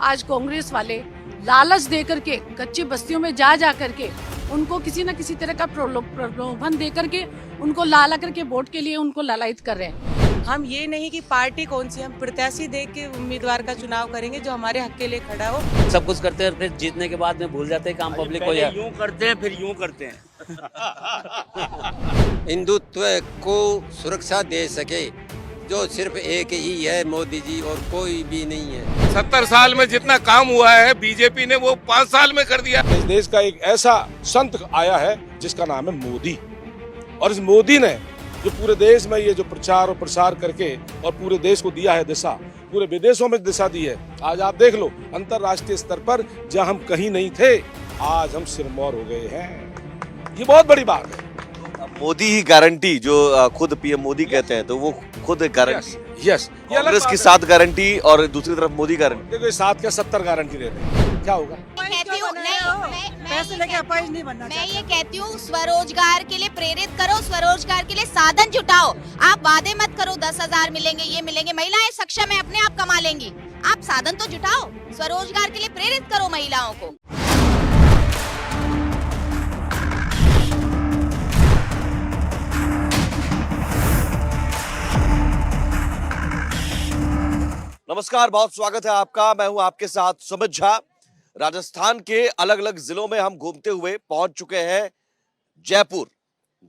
आज कांग्रेस वाले लालच दे करके कच्ची बस्तियों में जा करके उनको किसी न किसी तरह का प्रलोभन दे करके उनको ला करके वोट के लिए उनको लालायित कर रहे हैं। हम ये नहीं कि पार्टी कौन सी, हम प्रत्याशी देख के उम्मीदवार का चुनाव करेंगे जो हमारे हक के लिए खड़ा हो। सब कुछ करते हैं, फिर जीतने के बाद में भूल जाते हैं काम पब्लिक को। यूं करते हैं फिर यूं करते हैं। हिंदुत्व को सुरक्षा दे सके जो सिर्फ एक ही है, मोदी जी, और कोई भी नहीं है। 70 साल में जितना काम हुआ है बीजेपी ने वो 5 साल में कर दिया। इस देश का एक ऐसा संत आया है जिसका नाम है मोदी, और इस मोदी ने जो पूरे देश में ये जो प्रचार और प्रसार करके और पूरे देश को दिया है दिशा, पूरे विदेशों में दिशा दी है। आज आप देख लो अंतर्राष्ट्रीय स्तर पर जहां हम कहीं नहीं थे, आज हम सिरमौर हो गए हैं। ये बहुत बड़ी बात है। मोदी ही गारंटी, जो खुद पीएम मोदी कहते हैं, तो वो खुद गारंटी। यस, कांग्रेस की 7 गारंटी और दूसरी तरफ मोदी गारंटी। देखो 7 क्या 70 गारंटी देते हैं, क्या होगा? कहती हूँ पैसे लेके अपाइज नहीं बनना। मैं ये कहती हूँ स्वरोजगार के लिए प्रेरित करो, स्वरोजगार के लिए साधन जुटाओ। आप वादे मत करो 10,000 मिलेंगे, ये मिलेंगे, महिलाएं सक्षम है, अपने आप कमा लेंगी। आप साधन तो जुटाओ, स्वरोजगार के लिए प्रेरित करो महिलाओं को। नमस्कार, बहुत स्वागत है आपका। मैं हूं आपके साथ सुमित झा। राजस्थान के अलग अलग जिलों में हम घूमते हुए पहुंच चुके हैं जयपुर,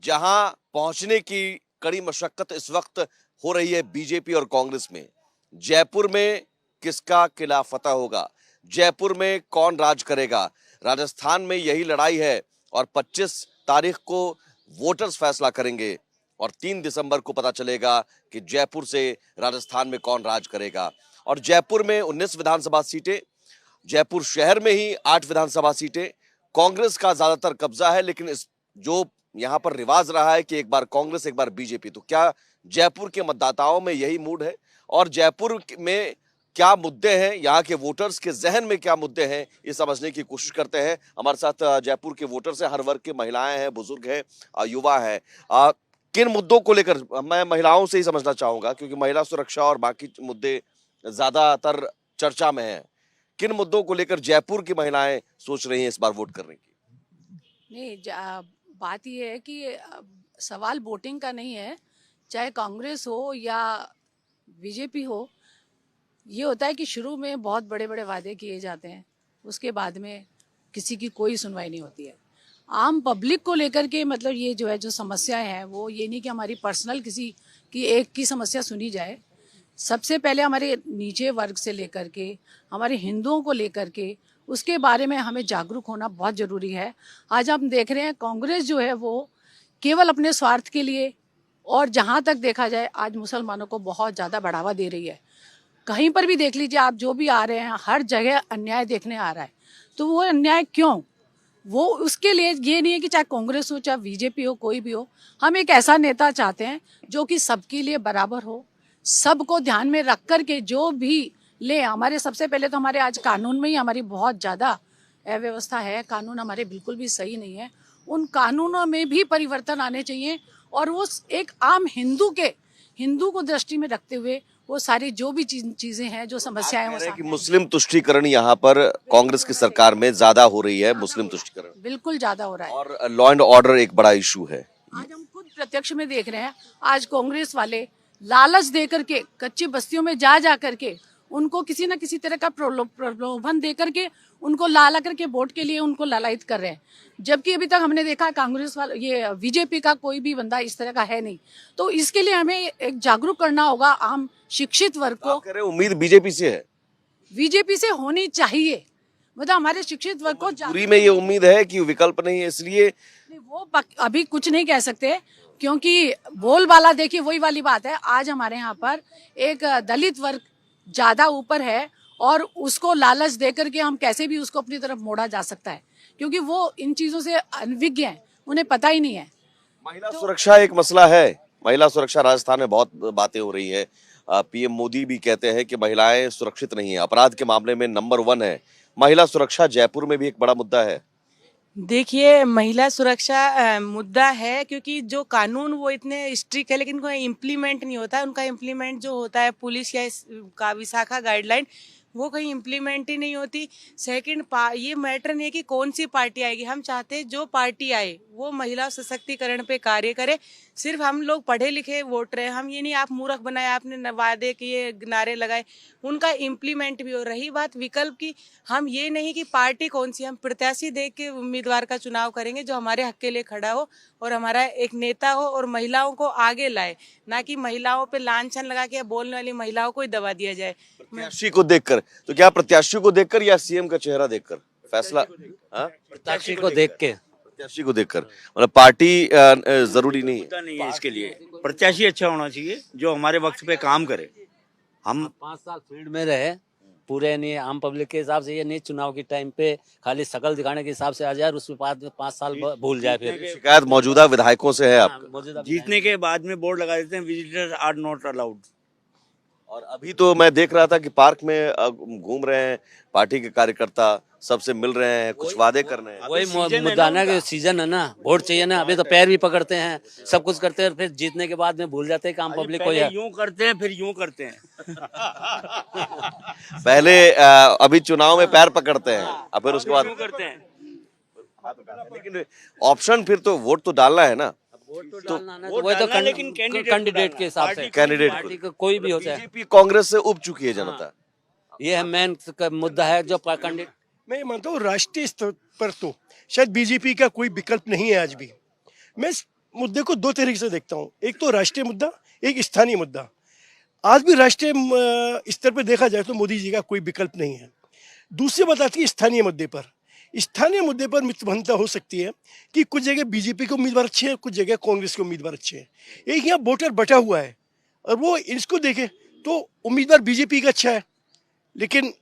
जहां पहुंचने की कड़ी मशक्कत इस वक्त हो रही है बीजेपी और कांग्रेस में। जयपुर में किसका किला फतह होगा, जयपुर में कौन राज करेगा, राजस्थान में यही लड़ाई है और 25 तारीख को वोटर्स फैसला करेंगे और 3 दिसंबर को पता चलेगा कि जयपुर से राजस्थान में कौन राज करेगा। और जयपुर में 19 विधानसभा सीटें, जयपुर शहर में ही 8 विधानसभा सीटें कांग्रेस का ज्यादातर कब्जा है। लेकिन इस जो यहाँ पर रिवाज रहा है कि एक बार कांग्रेस एक बार बीजेपी, तो क्या जयपुर के मतदाताओं में यही मूड है और जयपुर में क्या मुद्दे हैं, यहाँ के वोटर्स के जहन में क्या मुद्दे हैं, ये समझने की कोशिश करते हैं। हमारे साथ जयपुर के वोटर्स हैं, हर वर्ग के, महिलाएं हैं, बुजुर्ग हैं, युवा हैं। किन मुद्दों को लेकर, मैं महिलाओं से ही समझना चाहूंगा क्योंकि महिला सुरक्षा और बाकी मुद्दे ज्यादातर चर्चा में हैं। किन मुद्दों को लेकर जयपुर की महिलाएं सोच रही हैं इस बार वोट करने की? नहीं, बात ये है कि सवाल वोटिंग का नहीं है, चाहे कांग्रेस हो या बीजेपी हो। ये होता है कि शुरू में बहुत बड़े बड़े वादे किए जाते हैं, उसके बाद में किसी की कोई सुनवाई नहीं होती है। आम पब्लिक को लेकर के मतलब ये जो है जो समस्याएं हैं, वो ये नहीं कि हमारी पर्सनल किसी की एक की समस्या सुनी जाए। सबसे पहले हमारे नीचे वर्ग से लेकर के हमारे हिंदुओं को लेकर के उसके बारे में हमें जागरूक होना बहुत ज़रूरी है। आज हम देख रहे हैं कांग्रेस जो है वो केवल अपने स्वार्थ के लिए, और जहाँ तक देखा जाए आज मुसलमानों को बहुत ज़्यादा बढ़ावा दे रही है। कहीं पर भी देख लीजिए आप, जो भी आ रहे हैं हर जगह अन्याय देखने आ रहा है। तो वो अन्याय क्यों? वो उसके लिए ये नहीं है कि चाहे कांग्रेस हो चाहे बीजेपी हो, कोई भी हो, हम एक ऐसा नेता चाहते हैं जो कि सबके लिए बराबर हो, सबको ध्यान में रख कर के जो भी ले। हमारे सबसे पहले तो हमारे आज कानून में ही हमारी बहुत ज़्यादा अव्यवस्था है, कानून हमारे बिल्कुल भी सही नहीं है। उन कानूनों में भी परिवर्तन आने चाहिए और वो एक आम हिंदू को दृष्टि में रखते हुए वो सारी जो भी चीजें हैं, जो समस्याएं हैं, कि मुस्लिम तुष्टीकरण यहाँ पर कांग्रेस की सरकार में ज्यादा हो रही है। मुस्लिम तुष्टीकरण बिल्कुल ज्यादा हो रहा है और लॉ एंड ऑर्डर एक बड़ा इशू है। आज हम खुद प्रत्यक्ष में देख रहे हैं। आज कांग्रेस वाले लालच दे करके कच्ची बस्तियों में जा करके उनको किसी न किसी तरह का प्रलोभन दे करके उनको ला करके वोट के लिए उनको लालायित कर रहे हैं। जबकि अभी तक हमने देखा कांग्रेस वाले, ये बीजेपी का कोई भी बंदा इस तरह का है नहीं। तो इसके लिए हमें एक जागरूक करना होगा आम शिक्षित वर्ग को। कह रहे उम्मीद बीजेपी से है, बीजेपी से होनी चाहिए, मतलब हमारे शिक्षित वर्ग को पूरी में ये उम्मीद है कि विकल्प नहीं है, इसलिए वो अभी कुछ नहीं कह सकते क्योंकि बोलबाला देखिए वही वाली बात है। आज हमारे यहाँ पर एक दलित वर्ग ज्यादा ऊपर है और उसको लालच दे करके हम कैसे भी उसको अपनी तरफ मोड़ा जा सकता है, क्योंकि वो इन चीजों से अनभिज्ञ हैं, उन्हें पता ही नहीं है। महिला सुरक्षा एक मसला है। महिला सुरक्षा राजस्थान में बहुत बातें हो रही है। पीएम मोदी भी कहते हैं कि महिलाएं सुरक्षित नहीं है, अपराध के मामले में नंबर 1 है। महिला सुरक्षा जयपुर में भी एक बड़ा मुद्दा है। देखिए, महिला सुरक्षा मुद्दा है क्योंकि जो कानून वो इतने स्ट्रिक्ट है लेकिन कोई इम्प्लीमेंट नहीं होता है। उनका इम्प्लीमेंट जो होता है पुलिस या का विशाखा गाइडलाइन, वो कहीं इम्प्लीमेंट ही नहीं होती। सेकंड, ये मैटर नहीं है कि कौन सी पार्टी आएगी, हम चाहते हैं जो पार्टी आए वो महिला सशक्तिकरण पे कार्य करे। सिर्फ हम लोग पढ़े लिखे वोट रहे, हम ये नहीं आप मूर्ख बनाए, आपने वादे किए, नारे लगाए, उनका इम्प्लीमेंट भी हो। रही बात विकल्प की, हम ये नहीं कि पार्टी कौन सी, हम प्रत्याशी देख के उम्मीदवार का चुनाव करेंगे जो हमारे हक के लिए खड़ा हो और हमारा एक नेता हो और महिलाओं को आगे लाए, ना कि महिलाओं पे लांछन लगा के बोलने वाली महिलाओं को ही दबा दिया जाए। प्रत्याशी को देखकर, तो क्या प्रत्याशी को देखकर या सीएम का चेहरा देखकर फैसला? हाँ? प्रत्याशी को देख के, प्रत्याशी को देखकर, मतलब पार्टी जरूरी नहीं है। मुद्दा नहीं है इसके लिए। प्रत्याशी अच्छा होना चाहिए जो हमारे वक्त पे काम करे। हम 5 साल फील्ड में रहे, पूरे नहीं आम पब्लिक के हिसाब से, ये नहीं चुनाव के टाइम पे खाली शकल दिखाने के हिसाब से आ जाए और उसके बाद 5 साल भूल जाए। फिर शिकायत मौजूदा विधायकों से है आपको? मौजूदा जीतने के बाद में बोर्ड लगा देते हैं, विजिटर्स आर नॉट अलाउड। और अभी तो मैं देख रहा था कि पार्क में घूम रहे हैं पार्टी के कार्यकर्ता, सबसे मिल रहे हैं, कुछ वादे कर रहे हैं। वही मुद्दा ना कि सीजन है ना, वोट चाहिए ना। अभी तो पैर भी पकड़ते हैं, सब कुछ करते हैं, फिर जीतने के बाद में भूल जाते हैं कि आम पब्लिक को पहले है। यूं करते हैं फिर यूं करते हैं। पहले अभी चुनाव में पैर पकड़ते हैं और फिर उसके बाद यूं करते हैं। लेकिन ऑप्शन फिर तो वोट तो डालना है ना। तो वही तो लेकिन कैंडिडेट के हिसाब से, कैंडिडेट पार्टी का कोई भी होता है। बीजेपी कांग्रेस से उब चुकी है जनता। ये है मेन मुद्दा है जो कैंडिडेट। मैं ये मानता हूँ राष्ट्रीय स्तर पर तो शायद बीजेपी का कोई विकल्प नहीं है आज भी। मैं इस मुद्दे को दो तरीके से देखता हूँ, एक तो राष्ट्रीय मुद्दा, एक स्थानीय मुद्दा। आज भी राष्ट्रीय स्तर पर देखा जाए तो मोदी जी का कोई विकल्प नहीं है। दूसरी बात आती है स्थानीय मुद्दे पर। स्थानीय मुद्दे पर मित्रवंता हो सकती है कि कुछ जगह बीजेपी के उम्मीदवार अच्छे हैं, कुछ जगह कांग्रेस के उम्मीदवार अच्छे हैं। एक यहाँ वोटर बटा हुआ है और वो इसको देखे तो उम्मीदवार बीजेपी का अच्छा है, लेकिन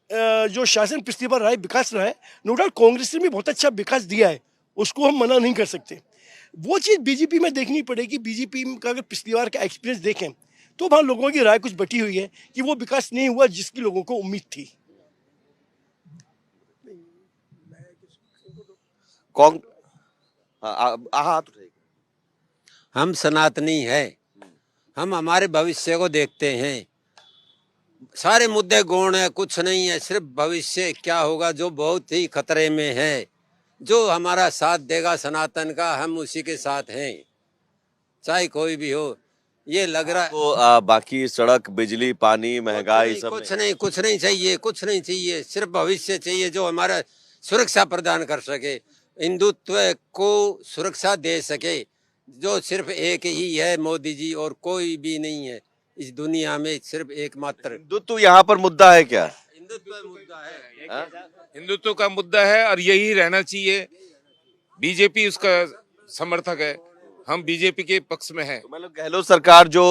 जो शासन पिछली बार रहा है, विकास रहा है, नो डाउट कांग्रेस ने भी बहुत अच्छा विकास दिया है, उसको हम मना नहीं कर सकते। वो चीज़ बीजेपी में देखनी पड़ेगी। बीजेपी का अगर पिछली बार का एक्सपीरियंस देखें तो वहाँ लोगों की राय कुछ बटी हुई है कि वो विकास नहीं हुआ जिसकी लोगों को उम्मीद थी। हम सनातनी है, हम हमारे भविष्य को देखते हैं। सारे मुद्दे गौण है, कुछ नहीं है, सिर्फ भविष्य क्या होगा जो बहुत ही खतरे में है। जो हमारा साथ देगा सनातन का, हम उसी के साथ हैं, चाहे कोई भी हो। ये लग रहा है तो बाकी सड़क, बिजली, पानी, महंगाई सब कुछ नहीं चाहिए, कुछ नहीं चाहिए, सिर्फ भविष्य चाहिए जो हमारा सुरक्षा प्रदान कर सके, हिंदुत्व को सुरक्षा दे सके, जो सिर्फ एक ही है मोदी जी और कोई भी नहीं है इस दुनिया में, सिर्फ एकमात्र। हिंदुत्व यहाँ पर मुद्दा है क्या? हिंदुत्व मुद्दा है, हिंदुत्व का मुद्दा है और यही रहना चाहिए। बीजेपी उसका समर्थक है, हम बीजेपी के पक्ष में हैं। तो मतलब गहलोत सरकार जो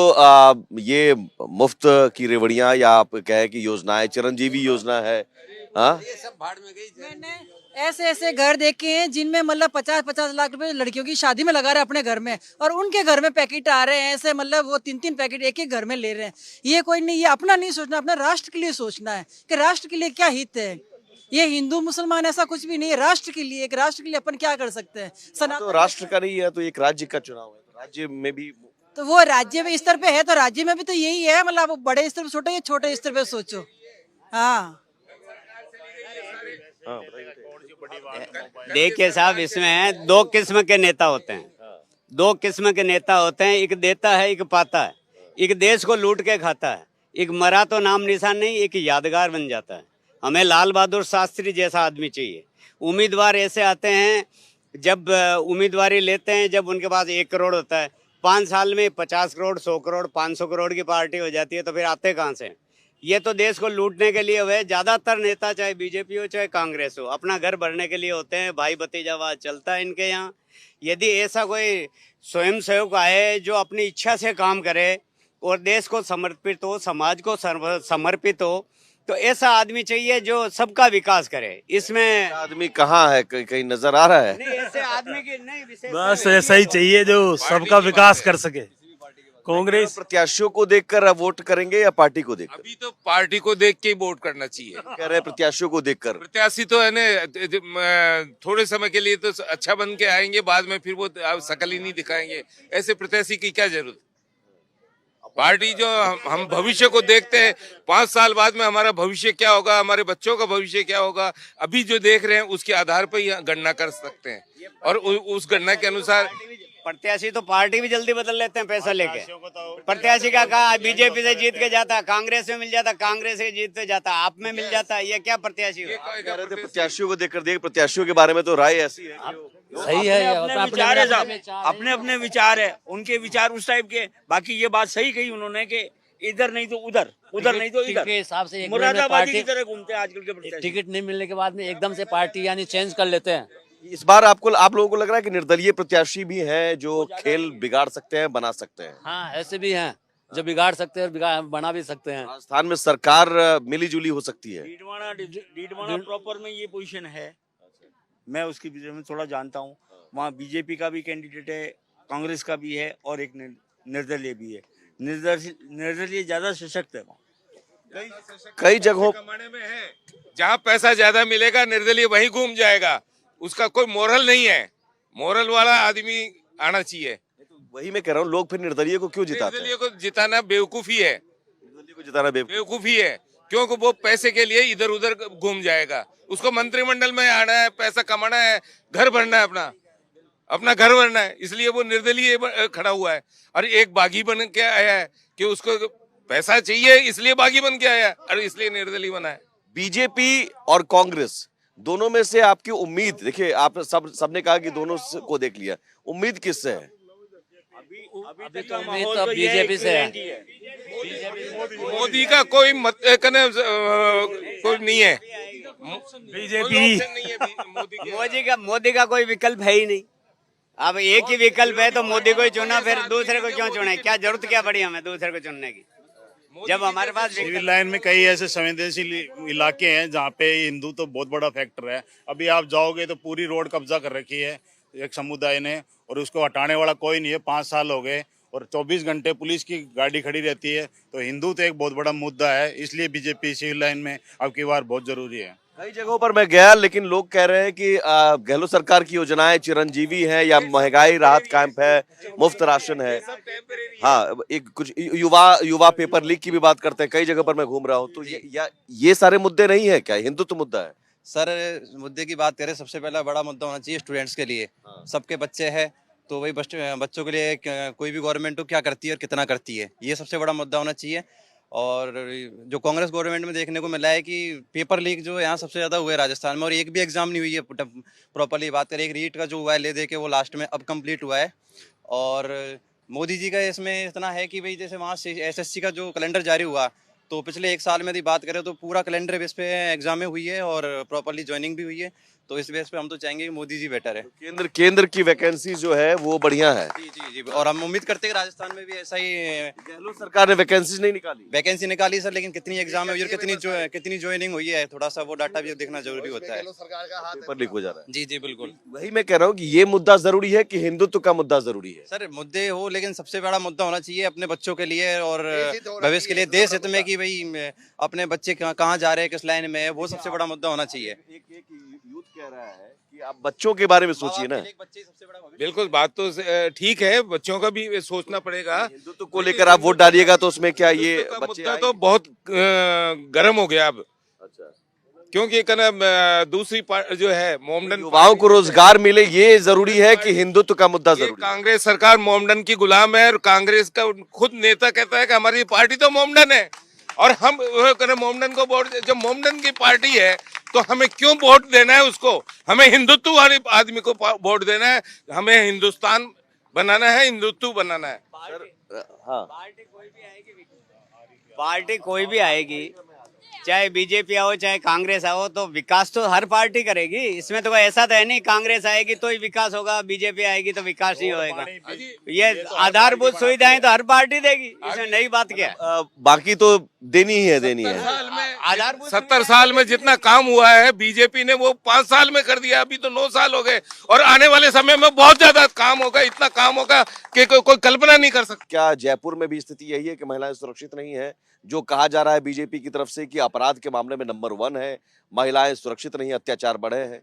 ये मुफ्त की रेवड़ियां या आप कहे कि योजनाएं, चिरंजीवी योजना है, हाँ, ये सब भाड़ में गई। मैंने ऐसे ऐसे घर देखे हैं जिनमें मतलब 50-50 लाख रुपए लड़कियों की शादी में लगा रहे हैं अपने घर में, और उनके घर में पैकेट आ रहे हैं ऐसे, मतलब वो 3-3 पैकेट एक ही घर में ले रहे हैं। ये कोई नहीं, ये अपना नहीं सोचना, अपना राष्ट्र के लिए सोचना है कि राष्ट्र के लिए क्या हित है। ये हिंदू मुसलमान ऐसा कुछ भी नहीं है, राष्ट्र के लिए, एक राष्ट्र के लिए अपन क्या कर सकते हैं। तो राष्ट्र का नहीं है तो एक राज्य का चुनाव है, तो राज्य में भी तो वो राज्य में स्तर पे है तो राज्य में भी तो यही है, मतलब बड़े स्तर पे सोचो या छोटे स्तर पे सोचो। हाँ देखिए साहब, इसमें दो किस्म के नेता होते हैं, दो किस्म के नेता होते हैं, एक देता है, एक पाता है। एक देश को लूट के खाता है, एक मरा तो नाम निशान नहीं, एक यादगार बन जाता है। हमें लाल बहादुर शास्त्री जैसा आदमी चाहिए। उम्मीदवार ऐसे आते हैं, जब उम्मीदवारी लेते हैं, जब उनके पास 1 करोड़ होता है, 5 साल में 50 करोड़, 100 करोड़, 500 करोड़ की पार्टी हो जाती है, तो फिर आते कहाँ से? ये तो देश को लूटने के लिए हुए। ज्यादातर नेता, चाहे बीजेपी हो चाहे कांग्रेस हो, अपना घर भरने के लिए होते हैं। भाई भतीजावाद चलता है इनके यहाँ। यदि ऐसा कोई स्वयं सेवक आए जो अपनी इच्छा से काम करे और देश को समर्पित हो, समाज को समर्पित हो, तो ऐसा आदमी चाहिए जो सबका विकास करे। इसमें आदमी कहाँ है, कहीं नजर आ रहा है? नहीं, ऐसे आदमी की नहीं, बस ऐसा ही चाहिए जो सबका विकास कर सके। कांग्रेस प्रत्याशियों को देखकर अब वोट करेंगे या पार्टी को देखकर? अभी तो पार्टी को देख के ही वोट करना चाहिए। कह रहे प्रत्याशियों को देखकर। प्रत्याशी तो है ना, थोड़े समय के लिए तो अच्छा बन के आएंगे, बाद में फिर वो शकल ही नहीं दिखाएंगे। ऐसे प्रत्याशी की क्या जरूरत? पार्टी जो हम भविष्य को देखते हैं, 5 साल बाद में हमारा भविष्य क्या होगा, हमारे बच्चों का भविष्य क्या होगा, अभी जो देख रहे हैं उसके आधार पर ही गणना कर सकते हैं और उस गणना के अनुसार प्रत्याशी तो पार्टी भी जल्दी बदल लेते हैं पैसा लेके। प्रत्याशी का कहा बीजेपी से जीत के जाता, कांग्रेस में मिल जाता, कांग्रेस से जीत के जाता, आप में मिल जाता, ये क्या प्रत्याशी हो? कह रहे थे प्रत्याशियों को देखकर देखिए, प्रत्याशियों के बारे में तो राय ऐसी है कि सही है, अपने विचार है साहब, अपने अपने विचार है, उनके विचार उस टाइप के। बाकी ये बात सही कही उन्होंने कि इधर नहीं तो उधर, उधर नहीं तो इधर के हिसाब से एक मुरादाबादी की तरह घूमते हैं आजकल के प्रत्याशी। टिकट नहीं मिलने के बाद में एकदम से पार्टी यानी चेंज कर लेते हैं। इस बार आप लोगों को लग रहा है कि निर्दलीय प्रत्याशी भी हैं जो खेल बिगाड़ सकते हैं, बना सकते हैं? हाँ, ऐसे भी हैं जो बिगाड़ सकते हैं, बना भी सकते हैं। राजस्थान में सरकार मिली जुली हो सकती है। डीडवाना प्रॉपर में ये पोजीशन है, मैं उसके विषय में थोड़ा जानता हूँ। वहाँ बीजेपी का भी कैंडिडेट है, कांग्रेस का भी है और एक निर्दलीय भी है। निर्दलीय ज्यादा सशक्त है वहाँ। कई जगहों कमाने में है, जहाँ पैसा ज्यादा मिलेगा निर्दलीय वहीं घूम जाएगा, उसका कोई मोरल नहीं है। मोरल वाला आदमी आना चाहिए। वही मैं कह रहा हूँ, लोग फिर निर्दलीय को क्यों जिताते हैं? निर्दलीय को जिताना बेवकूफी है, निर्दलीय को जिताना बेवकूफी है, क्योंकि वो पैसे के लिए इधर उधर घूम जाएगा। उसको मंत्रिमंडल में आना है, पैसा कमाना है, घर भरना है, अपना घर भरना है, इसलिए वो निर्दलीय खड़ा हुआ है। और एक बागी बन के आया है कि उसको पैसा चाहिए, इसलिए बागी बन के आया है और इसलिए निर्दलीय बना है। बीजेपी और कांग्रेस दोनों में से आपकी उम्मीद, देखिए आप सबने कहा कि दोनों को देख लिया, उम्मीद किससे है? अभी तो उम्मीद तो बीजेपी से है। मोदी का कोई कोई नहीं है, बीजेपी मोदी का कोई विकल्प है ही नहीं। अब एक ही विकल्प है तो मोदी को ही चुना, फिर दूसरे को क्यों चुने? क्या जरूरत क्या पड़ी हमें दूसरे को चुनने की, जब हमारे पास सिविल लाइन में कई ऐसे संवेदनशील इलाके हैं जहाँ पे हिंदू तो बहुत बड़ा फैक्टर है। अभी आप जाओगे तो पूरी रोड कब्जा कर रखी है एक समुदाय ने, और उसको हटाने वाला कोई नहीं है। 5 साल हो गए और 24 घंटे पुलिस की गाड़ी खड़ी रहती है। तो हिंदू तो एक बहुत बड़ा मुद्दा है, इसलिए बीजेपी सिविल लाइन में अब की बार बहुत जरूरी है। कई जगहों पर मैं गया, लेकिन लोग कह रहे हैं कि गहलोत सरकार की योजनाएं चिरंजीवी हैं या महंगाई राहत कैंप है, मुफ्त राशन है। हाँ, एक कुछ युवा पेपर लीक की भी बात करते हैं। कई जगह पर मैं घूम रहा हूँ, तो ये सारे मुद्दे नहीं है क्या? हिंदुत्व मुद्दा है सर। मुद्दे की बात करें, सबसे पहला बड़ा मुद्दा होना चाहिए स्टूडेंट्स के लिए। सबके बच्चे हैं तो वही बच्चों के लिए कोई भी गवर्नमेंट हो क्या करती है और कितना करती है, ये सबसे बड़ा मुद्दा होना चाहिए। और जो कांग्रेस गवर्नमेंट में देखने को मिला है कि पेपर लीक जो यहाँ सबसे ज़्यादा हुआ है राजस्थान में, और एक भी एग्जाम नहीं हुई है प्रॉपरली। बात करें एक रीट का जो हुआ है ले दे के, वो लास्ट में अब कंप्लीट हुआ है। और मोदी जी का इसमें इतना है कि भाई जैसे वहाँ SSC का जो कैलेंडर जारी हुआ, तो पिछले 1 साल में यदि बात करें तो पूरा कैलेंडर बेस पे एग्जामें हुई है और प्रॉपरली ज्वाइनिंग भी हुई है। तो इस बेस पे हम तो चाहेंगे कि मोदी जी बेटर है। केंद्र की वैकेंसी जो है वो बढ़िया है। जी, और हम उम्मीद करते हैं कि राजस्थान में भी ऐसा ही। गहलोत सरकार ने वैकेंसी नहीं निकाली, वैकेंसी निकाली सर, लेकिन कितनी एग्जाम हुई और कितनी ज्वाइनिंग हुई है, थोड़ा सा वो डाटा भी देखना जरूरी होता है। पेपर लीक हो जा रहा है। जी बिल्कुल। वही मैं कह रहा हूँ कि ये मुद्दा जरूरी है कि हिंदुत्व का मुद्दा जरूरी है? सर मुद्दे हो, लेकिन सबसे बड़ा मुद्दा होना चाहिए अपने बच्चों के लिए और भविष्य के लिए, देश हित में, कि भाई अपने बच्चे कहाँ जा रहे हैं, किस लाइन में है, वो सबसे बड़ा मुद्दा होना चाहिए। एक यूथ कह रहा है कि आप बच्चों के बारे में सोचिए ना। बिल्कुल, बात तो ठीक है, बच्चों का भी सोचना पड़ेगा। हिंदुत्व को लेकर आप वोट डालिएगा तो उसमें क्या ये मुद्दा तो बहुत गर्म हो गया अब। अच्छा, क्योंकि दूसरी जो है मोमडन, युवाओं को रोजगार मिले, ये जरूरी है कि हिंदुत्व का मुद्दा जरूरी है? कांग्रेस सरकार मोमडन की गुलाम है और कांग्रेस का खुद नेता कहता है कि हमारी पार्टी तो मोमडन है और हम मोमडन को वोट, जब मोमडन की पार्टी है तो हमें क्यों वोट देना है उसको? हमें हिंदुत्व वाले आदमी को वोट देना है, हमें हिंदुस्तान बनाना है, हिंदुत्व बनाना है। हाँ, पार्टी कोई भी आएगी, चाहे बीजेपी आओ चाहे कांग्रेस आओ, तो विकास तो हर पार्टी करेगी। इसमें तो कोई ऐसा तो है नहीं कांग्रेस आएगी तो ही विकास होगा, बीजेपी आएगी तो विकास नहीं होगा। ये आधारभूत सुविधाएं तो हर पार्टी देगी, इसमें नई बात क्या है? बाकी तो देनी ही है। 70 साल में जितना काम हुआ है बीजेपी ने वो 5 साल में कर दिया, अभी तो 9 साल हो गए और आने वाले समय में बहुत ज्यादा काम होगा, इतना काम होगा कि कोई कल्पना नहीं कर सकता। क्या जयपुर में भी स्थिति यही है कि महिलाएं सुरक्षित नहीं है? जो कहा जा रहा है बीजेपी की तरफ से कि अपराध के मामले में नंबर 1 है, महिलाएं सुरक्षित नहीं, अत्याचार बढ़े हैं।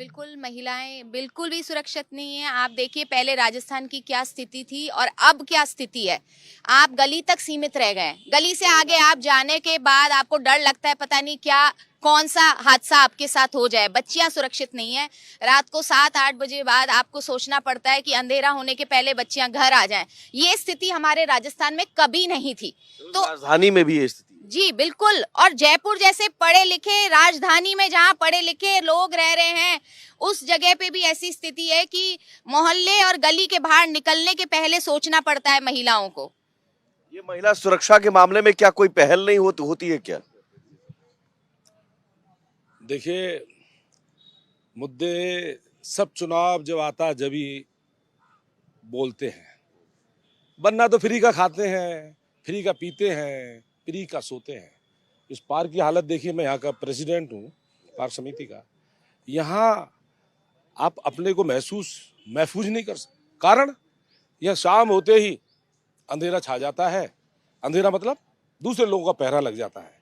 बिल्कुल महिलाएं बिल्कुल भी सुरक्षित नहीं है। आप देखिए पहले राजस्थान की क्या स्थिति थी और अब क्या स्थिति है। आप गली तक सीमित रह गए, गली से आगे आप जाने के बाद आपको डर लगता है पता नहीं क्या कौन सा हादसा आपके साथ हो जाए। बच्चियां सुरक्षित नहीं है। रात को 7-8 बजे बाद आपको सोचना पड़ता है कि अंधेरा होने के पहले बच्चियां घर आ जाएं। ये स्थिति हमारे राजस्थान में कभी नहीं थी। तो राजधानी में भी ये स्थिति जी बिल्कुल, और जयपुर जैसे पढ़े लिखे राजधानी में जहाँ पढ़े लिखे लोग रह रहे हैं उस जगह पे भी ऐसी स्थिति है कि मोहल्ले और गली के बाहर निकलने के पहले सोचना पड़ता है महिलाओं को। ये महिला सुरक्षा के मामले में क्या कोई पहल नहीं होती है क्या? देखिए, मुद्दे सब चुनाव जब आता है जब ही बोलते हैं, वरना तो फ्री का खाते हैं, फ्री का पीते हैं, फ्री का सोते हैं। इस पार्क की हालत देखिए, मैं यहाँ का प्रेसिडेंट हूँ पार्क समिति का। यहाँ आप अपने को महफूज नहीं कर सकते। कारण यह शाम होते ही अंधेरा छा जाता है। अंधेरा मतलब दूसरे लोगों का पहरा लग जाता है।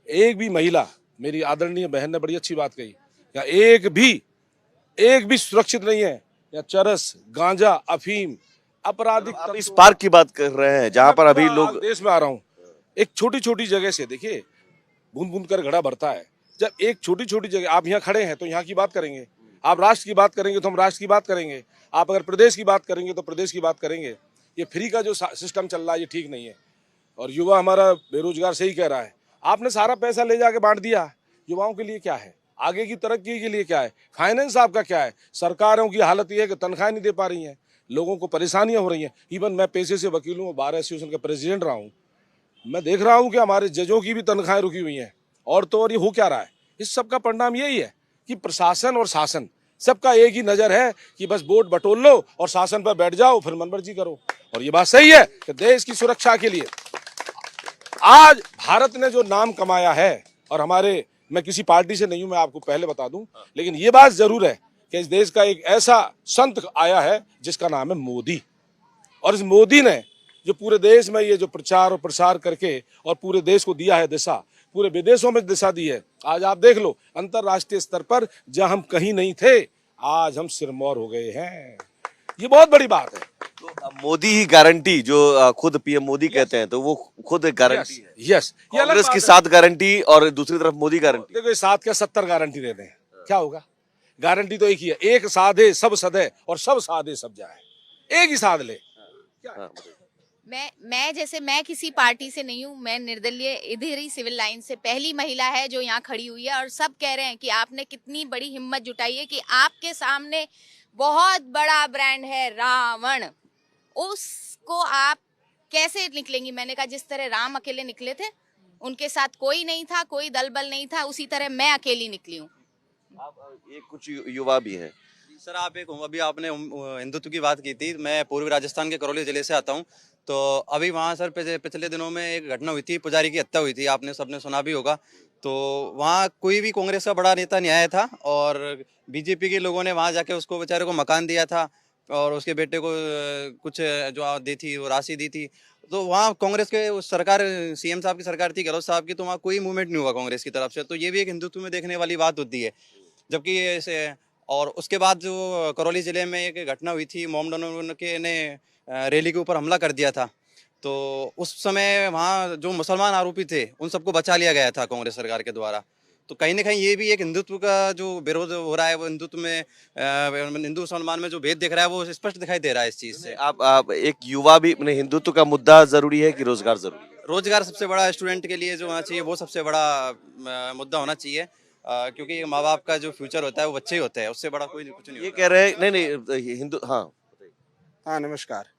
एक भी महिला, मेरी आदरणीय बहन ने बड़ी अच्छी बात कही, या एक भी सुरक्षित नहीं है। या चरस, गांजा, अफीम, आपराधिक। आप इस पार्क की बात कर रहे हैं जहाँ पर अभी लोग, देश में आ रहा हूँ, एक छोटी छोटी जगह से देखिए बूंद बूंद कर घड़ा भरता है। जब एक छोटी छोटी जगह, आप यहाँ खड़े हैं तो यहाँ की बात करेंगे, आप राष्ट्र की बात करेंगे तो हम राष्ट्र की बात करेंगे, आप अगर प्रदेश की बात करेंगे तो प्रदेश की बात करेंगे। ये फ्री का जो सिस्टम चल रहा है ये ठीक नहीं है। और युवा हमारा बेरोजगार सही कह रहा है, आपने सारा पैसा ले जाके बांट दिया। युवाओं के लिए क्या है, आगे की तरक्की के लिए क्या है, फाइनेंस आपका क्या है? सरकारों की हालत ये है कि तनख्वाह नहीं दे पा रही हैं, लोगों को परेशानियां हो रही हैं। इवन मैं पेशे से वकील हूँ, बार एसोसिएशन का प्रेसिडेंट रहा हूँ। मैं देख रहा हूँ कि हमारे जजों की भी तनख्वाहें रुकी हुई हैं। और तो और ये हो क्या रहा है, इस सब का परिणाम यही है कि प्रशासन और शासन सबका एक ही नजर है कि बस वोट बटोर लो और शासन पर बैठ जाओ, फिर मनमर्जी करो। और ये बात सही है कि देश की सुरक्षा के लिए आज भारत ने जो नाम कमाया है, और हमारे, मैं किसी पार्टी से नहीं हूं, मैं आपको पहले बता दूं, लेकिन ये बात जरूर है कि इस देश का एक ऐसा संत आया है जिसका नाम है मोदी। और इस मोदी ने जो पूरे देश में ये जो प्रचार और प्रसार करके और पूरे देश को दिया है दिशा, पूरे विदेशों में दिशा दी है। आज आप देख लो, अंतरराष्ट्रीय स्तर पर जहां हम कहीं नहीं थे, आज हम सिरमौर हो गए हैं। ये बहुत बड़ी बात है। तो मोदी ही गारंटी, जो खुद पीएम मोदी कहते हैं, तो वो खुद गारंटी है। यस, ये अलग कांग्रेस बात की है। 7 गारंटी और दूसरी तरफ मोदी गारंटी। देखो, ये 7 क्या 70 गारंटी देते हैं, क्या होगा? गारंटी तो एक ही है, एक साधे सब सदे और सब साधे सब जाए। एक ही साध ले। मैं किसी पार्टी से नहीं हूँ, मैं निर्दलीय इधर ही सिविल लाइन से पहली महिला है जो यहाँ खड़ी हुई है। और सब कह रहे हैं कि आपने कितनी बड़ी हिम्मत जुटाई है कि आपके सामने बहुत बड़ा ब्रांड है रावण, उसको आप कैसे निकलेंगी? मैंने कहा जिस तरह राम अकेले निकले थे, उनके साथ कोई नहीं था, कोई दल बल नहीं था, उसी तरह मैं अकेली निकली हूँ। ये कुछ युवा भी हैं। सर आप एक, अभी आपने हिंदुत्व की बात की थी, मैं पूर्वी राजस्थान के करौली जिले से आता हूँ। तो अभी वहाँ सर पिछले दिनों में एक घटना हुई थी, पुजारी की हत्या हुई थी, आपने सबने सुना भी होगा। तो वहाँ कोई भी कांग्रेस का बड़ा नेता नहीं आया था और बीजेपी के लोगों ने वहाँ जाके उसको बेचारे को मकान दिया था और उसके बेटे को कुछ जो दी थी वो राशि दी थी। तो वहाँ कांग्रेस के उस सरकार, सीएम साहब की सरकार थी, गहलोत साहब की, तो वहाँ कोई मूवमेंट नहीं हुआ कांग्रेस की तरफ से। तो ये भी एक हिंदुत्व में देखने वाली बात होती है। जबकि ऐसे, और उसके बाद जो करौली जिले में एक घटना हुई थी, मोमडन के ने रैली के ऊपर हमला कर दिया था। तो उस समय वहाँ जो मुसलमान आरोपी थे उन सबको बचा लिया गया था कांग्रेस सरकार के द्वारा। तो कहीं ना कहीं ये भी एक हिंदुत्व का जो विरोध हो रहा है, वो हिंदुत्व में, हिंदू मुसलमान में जो भेद दिख रहा है वो स्पष्ट दिखाई दे रहा है इस चीज से। आप एक युवा भी, हिंदुत्व का मुद्दा जरूरी है कि रोजगार जरूरी है? रोजगार सबसे बड़ा स्टूडेंट के लिए जो होना चाहिए वो सबसे बड़ा मुद्दा होना चाहिए, क्योंकि माँ बाप का जो फ्यूचर होता है वो बच्चे ही होते हैं, उससे बड़ा कोई कुछ नहीं। ये कह रहे हैं नहीं हिंदू। हाँ नमस्कार।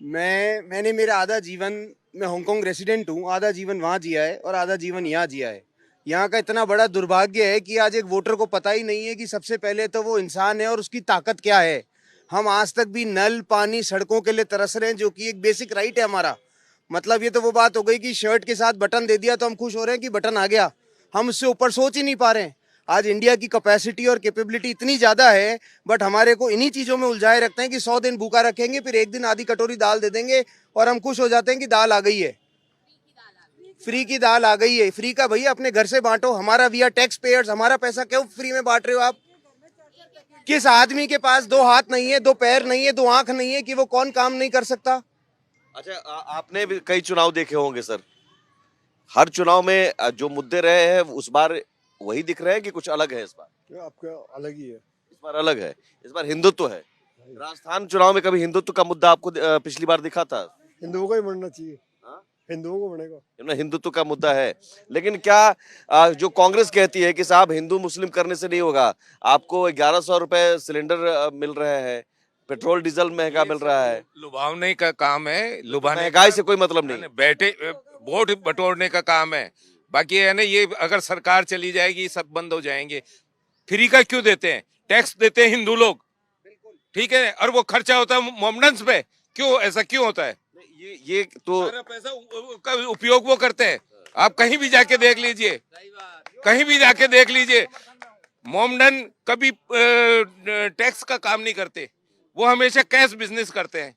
मैंने मेरा आधा जीवन, मैं हांगकांग रेसिडेंट हूँ, आधा जीवन वहाँ जिया है और आधा जीवन यहाँ जिया है। यहाँ का इतना बड़ा दुर्भाग्य है कि आज एक वोटर को पता ही नहीं है कि सबसे पहले तो वो इंसान है और उसकी ताकत क्या है। हम आज तक भी नल, पानी, सड़कों के लिए तरस रहे हैं, जो कि एक बेसिक राइट है हमारा। मतलब ये तो वो बात हो गई कि शर्ट के साथ बटन दे दिया तो हम खुश हो रहे हैं कि बटन आ गया, हम उससे ऊपर सोच ही नहीं पा रहे हैं। आज इंडिया की कैपेसिटी और कैपेबिलिटी इतनी ज़्यादा है, बट हमारे को इन्हीं चीज़ों में उलझाए रखते हैं कि 100 दिन भूखा रखेंगे, फिर एक दिन आधी कटोरी दाल दे देंगे और हम खुश हो जाते हैं कि दाल आ गई है, फ्री की दाल आ गई है। फ्री का भैया अपने घर से बांटो, हमारा वी आर टैक्स पेयर्स, हमारा पैसा क्यों फ्री में बांट रहे हो आप? किस आदमी के पास 2 हाथ नहीं है, 2 पैर नहीं है, 2 आंख नहीं है कि वो कौन काम नहीं कर सकता? अच्छा, आपने भी कई चुनाव देखे होंगे सर। हर चुनाव में जो मुद्दे रहे हैं उस बार वही दिख रहे हैं कि कुछ अलग है इस बार? आपका अलग ही है। इस बार अलग है, इस बार हिंदुत्व है। राजस्थान चुनाव में कभी हिंदुत्व का मुद्दा आपको पिछली बार दिखा था? हिंदुओं को ही बढ़ना चाहिए, हिंदुओं को बढ़ेगा। हिंदुत्व का मुद्दा है, लेकिन क्या जो कांग्रेस कहती है कि साहब हिंदू मुस्लिम करने से नहीं होगा, आपको 1100 रुपए सिलेंडर मिल रहे हैं, पेट्रोल डीजल महंगा मिल रहा है, लुभावने का काम है, लुभाने महंगाई से कोई मतलब नहीं। बैठे वोट बटोरने का काम है। बाकी है ना, ये अगर सरकार चली जाएगी सब बंद हो जाएंगे। फ्री का क्यों देते हैं? टैक्स देते हैं हिंदू लोग, ठीक है, और वो खर्चा होता है मोमडन्स पे। क्यों ऐसा क्यों होता है? ये तो सारा पैसा का उपयोग वो करते हैं। आप कहीं भी जाके देख लीजिए, कहीं भी जाके देख लीजिए, मोमडन कभी टैक्स का काम नहीं करते, वो हमेशा कैश बिजनेस करते हैं।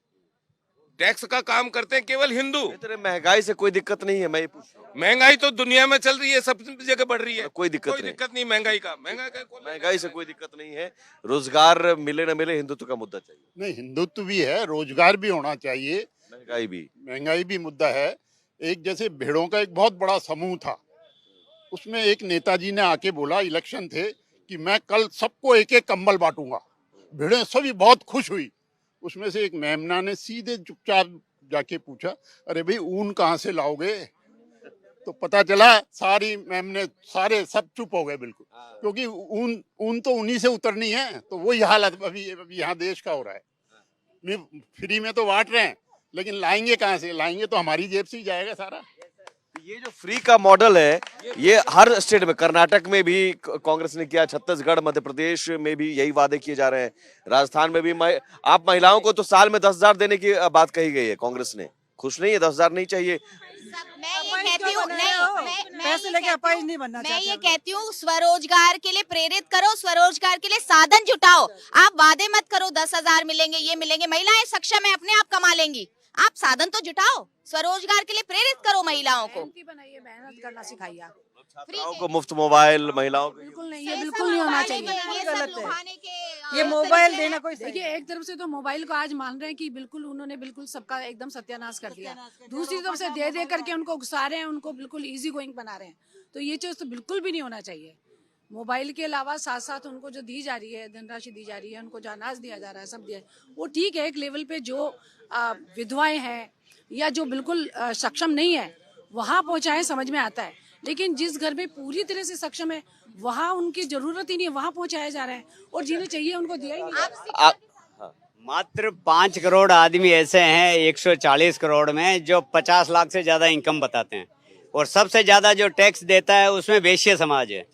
टैक्स का काम करते हैं केवल हिंदू। महंगाई से कोई दिक्कत नहीं है, मैं ये पूछ रहा हूं। महंगाई तो दुनिया में चल रही है, सब जगह बढ़ रही है, कोई दिक्कत नहीं महंगाई का। महंगाई से कोई दिक्कत नहीं है, रोजगार मिले न मिले हिंदुत्व का मुद्दा चाहिए। नहीं, हिंदुत्व भी है, रोजगार भी होना चाहिए, महंगाई भी मुद्दा है। एक जैसे भेड़ों का एक बहुत बड़ा समूह था, उसमें एक नेताजी ने आके बोला, इलेक्शन थे, कि मैं कल सबको एक एक कंबल बांटूंगा। भेड़ें सभी बहुत खुश हुई। उसमें से एक मेमना ने सीधे चुपचाप जाके पूछा, अरे भाई ऊन कहाँ से लाओगे? तो पता चला सारी मेमने सारे सब चुप हो गए बिल्कुल, क्योंकि ऊन तो उन्हीं से उतरनी है। तो वही हालत अभी यहाँ देश का हो रहा है। फ्री में तो बांट रहे हैं, लेकिन लाएंगे कहाँ से? लाएंगे तो हमारी जेब से ही जाएगा सारा। ये जो फ्री का मॉडल है, ये हर स्टेट में, कर्नाटक में भी कांग्रेस ने किया, छत्तीसगढ़, मध्य प्रदेश में भी यही वादे किए जा रहे हैं, राजस्थान में भी। आप महिलाओं को तो साल में 10,000 देने की बात कही गई है, कांग्रेस ने खुश नहीं है? 10,000 नहीं चाहिए? मैं ये कहती हूँ, पैसे लेके अपाहिज नहीं बनना मैं ये कहती हूँ, स्वरोजगार के लिए प्रेरित करो, स्वरोजगार के लिए साधन जुटाओ। आप वादे मत करो 10,000 मिलेंगे, ये मिलेंगे, महिलाएं सक्षम है, अपने आप कमा लेंगी। आप साधन तो जुटाओ, स्वरोजगार के लिए प्रेरित करो महिलाओं को। बनाइए, मेहनत करना सिखाइए आप। छात्राओं को मुफ्त मोबाइल, महिलाओं को बिल्कुल नहीं, ये बिल्कुल नहीं होना चाहिए। ये मोबाइल देना कोई देखिए, एक तरफ से तो मोबाइल को आज मान रहे हैं कि बिल्कुल उन्होंने बिल्कुल सबका एकदम सत्यानाश कर दिया, दूसरी तरफ से दे दे करके उनको उकसा रहे हैं, उनको बिल्कुल इजी गोइंग बना रहे हैं। तो ये चीज तो बिल्कुल भी नहीं होना चाहिए। मोबाइल के अलावा साथ साथ उनको जो दी जा रही है, धनराशि दी जा रही है, उनको जो अनाज दिया जा रहा है, सब दिया, वो ठीक है एक लेवल पे। जो विधवाएं हैं या जो बिल्कुल सक्षम नहीं है, वहाँ पहुँचाए, समझ में आता है। लेकिन जिस घर में पूरी तरह से सक्षम है, वहाँ उनकी जरूरत ही नहीं है, वहाँ पहुँचाया जा रहा है, और जिन्हें चाहिए उनको दिया ही नहीं। मात्र 5 करोड़ आदमी ऐसे हैं 140 करोड़ में जो 50 लाख से ज्यादा इनकम बताते हैं, और सबसे ज्यादा जो टैक्स देता है उसमें वैश्य समाज है।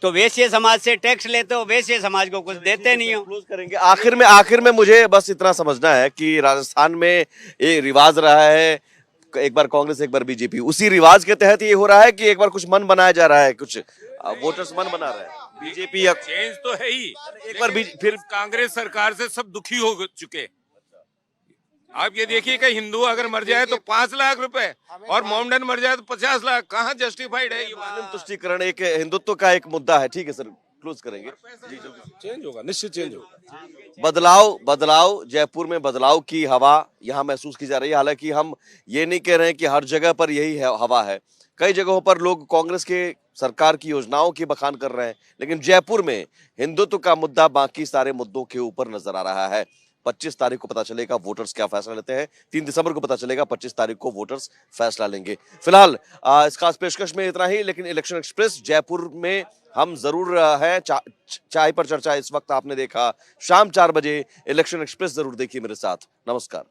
तो वैश्य समाज से टैक्स लेते हो, वैश्य समाज को कुछ देते नहीं हो। क्लोज करेंगे। आखिर में मुझे बस इतना समझना है कि राजस्थान में ये रिवाज रहा है, एक बार कांग्रेस एक बार बीजेपी, उसी रिवाज के तहत ये हो रहा है कि एक बार कुछ मन बनाया जा रहा है, कुछ वोटर्स मन बना रहे हैं। बीजेपी या चेंज तो है ही, एक बार फिर कांग्रेस सरकार से सब दुखी हो चुके। आप ये देखिए कि हिंदू अगर मर जाए तो 5 लाख रुपए, और मोमडन मर जाए तो 50 लाख। कहाँ जस्टिफाइड है ये? मुस्लिम तुष्टीकरण एक हिंदुत्व का एक मुद्दा है। ठीक है सर, क्लोज करेंगे। जी, चेंज होगा, निश्चित चेंज बदलाव होगा। जयपुर में बदलाव की हवा यहाँ महसूस की जा रही है। हालांकि हम ये नहीं कह रहे हैं कि हर जगह पर यही हवा है। कई जगहों पर लोग कांग्रेस के सरकार की योजनाओं की बखान कर रहे हैं, लेकिन जयपुर में हिंदुत्व का मुद्दा बाकी सारे मुद्दों के ऊपर नजर आ रहा है। 25 तारीख को पता चलेगा वोटर्स क्या फैसला लेते हैं। 3 दिसंबर को पता चलेगा, 25 तारीख को वोटर्स फैसला लेंगे। फिलहाल इस खास पेशकश में इतना ही, लेकिन इलेक्शन एक्सप्रेस जयपुर में हम जरूर है। चाय पर चर्चा इस वक्त आपने देखा, शाम 4 बजे इलेक्शन एक्सप्रेस जरूर देखिए मेरे साथ। नमस्कार।